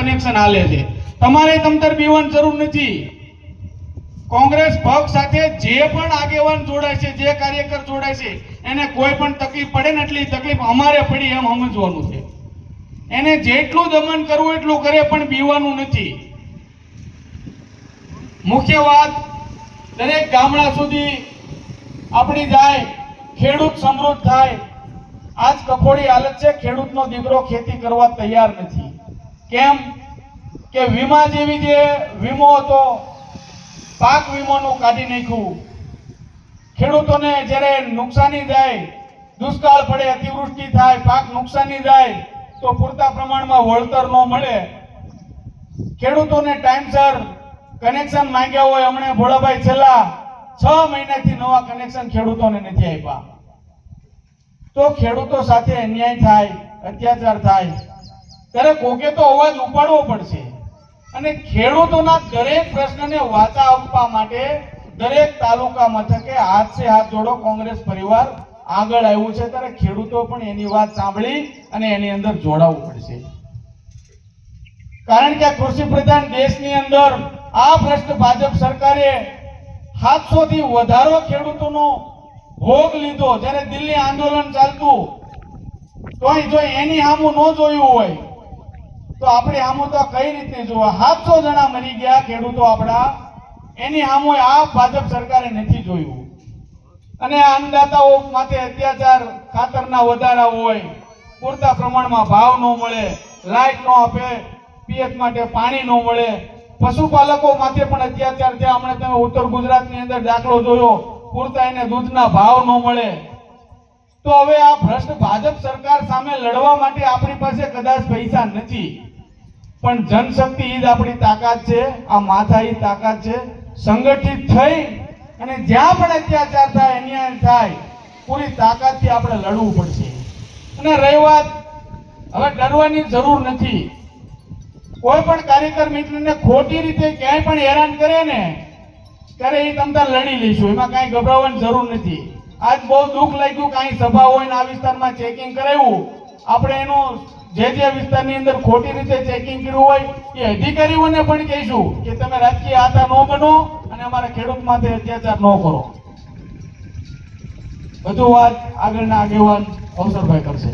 Connection હાલે છે. તમારે તમતર બીવાની જરૂર નથી. કોંગ્રેસ પક્ષ સાથે જે પણ આગેવાન જોડાય છે, જે કાર્યકર જોડાય છે, એને કોઈ પણ તકલીફ પડે ને એટલી તકલીફ અમારે પડી એમ સમજવાનું છે. એને જેટલું દમન કરવું એટલું કરે, પણ બીવાનું નથી. મુખ્ય વાત દરેક ગામડા સુધી આપણી જાય, ખેડૂત સમૃદ્ધ થાય. આજ કફોડી હાલત છે, ખેડૂતનો દીકરો ખેતી કરવા તૈયાર નથી. કેમ કે વીમા જેવી જે વીમો હતો, પાક વીમોનું કાઢી નાખ્યું. ખેડૂતોને જ્યારે નુકસાની જાય, દુષ્કાળ પડે, અતિવૃષ્ટિ થાય, પાક નુકસાની જાય તો પૂરતા પ્રમાણમાં વળતર ન મળે. ખેડૂતોને ટાઈમસર કનેક્શન માંગ્યા હોય, હમણાં ભોળાભાઈ છેલ્લા 6 મહિનાથી નવા કનેક્શન ખેડૂતોને નથી આપ્યા. તો ખેડૂતો સાથે અન્યાય થાય, અત્યાચાર થાય, ત્યારે કોકે તો અવાજ ઉપાડવો પડશે. અને ખેડૂતોના દરેક પ્રશ્નને વાચા આપવા માટે દરેક તાલુકા મથકે હાથ સે હાથ જોડો કોંગ્રેસ પરિવાર આગળ આવ્યું છે. ત્યારે ખેડૂતો પણ એની વાત સાંભળી અને એની અંદર જોડાવવું પડશે. કારણ કે કૃષિ પ્રધાન દેશની અંદર આ ભ્રષ્ટ ભાજપ સરકારે 700 થી વધારો ખેડૂતોનો ભોગ લીધો. જ્યારે દિલ્હી આંદોલન ચાલતું તોય જો એની સામું ન જોયું હોય તો આપણે સામું તો કઈ રીતે જોવા? 700 જણા મરી ગયા ખેડૂતો આપણા, એની સામું આ ભાજપ સરકારે નથી જોયું. અને આ અન્નદાતાઓ માથે અત્યાચાર, ખાતરના વધારા હોય, પૂરતા પ્રમાણમાં ભાવ ન મળે, લાઈટ ન આપે, પિયત માટે પાણી ન મળે, પશુપાલકો માથે પણ અત્યાચાર થયા. હમણાં તમે ઉત્તર ગુજરાતની અંદર દાખલો જોયો, પૂરતા એને દૂધના ભાવ ન મળે. તો હવે આ ભ્રષ્ટ ભાજપ સરકાર સામે લડવા માટે આપણી પાસે કદાચ પૈસા નથી, પણ જનશક્તિ ઈ જ આપણી તાકાત છે. આ માથા ઈ તાકાત છે. સંગઠિત થઈ અને જ્યાં પણ અત્યાચાર થાય, અન્યાય થાય, પૂરી તાકાતથી આપણે લડવું પડશે. અને રહી વાત, હવે ડરવાની જરૂર નથી. કોઈ પણ કાર્યકર મિત્રને ખોટી રીતે ક્યાંય પણ હેરાન કરે ને, ત્યારે એ તમતાર લડી લઈશું, એમાં કાંઈ ગભરાવાની જરૂર નથી. આજ બહુ દુઃખ લાગ્યું, કાંઈ સભા હોય ને આ વિસ્તારમાં ચેકિંગ કરાવ્યું, આપણે એનું જે વિસ્તારની અંદર ખોટી રીતે ચેકિંગ કર્યું હોય એ અધિકારીઓને પણ કહીશું કે તમે રાજકીય આતા ન બનો અને અમારા ખેડૂત માથે અત્યાચાર ન કરો. વધુ વાત આગળના આગેવાન અવસરભાઈ કરશે.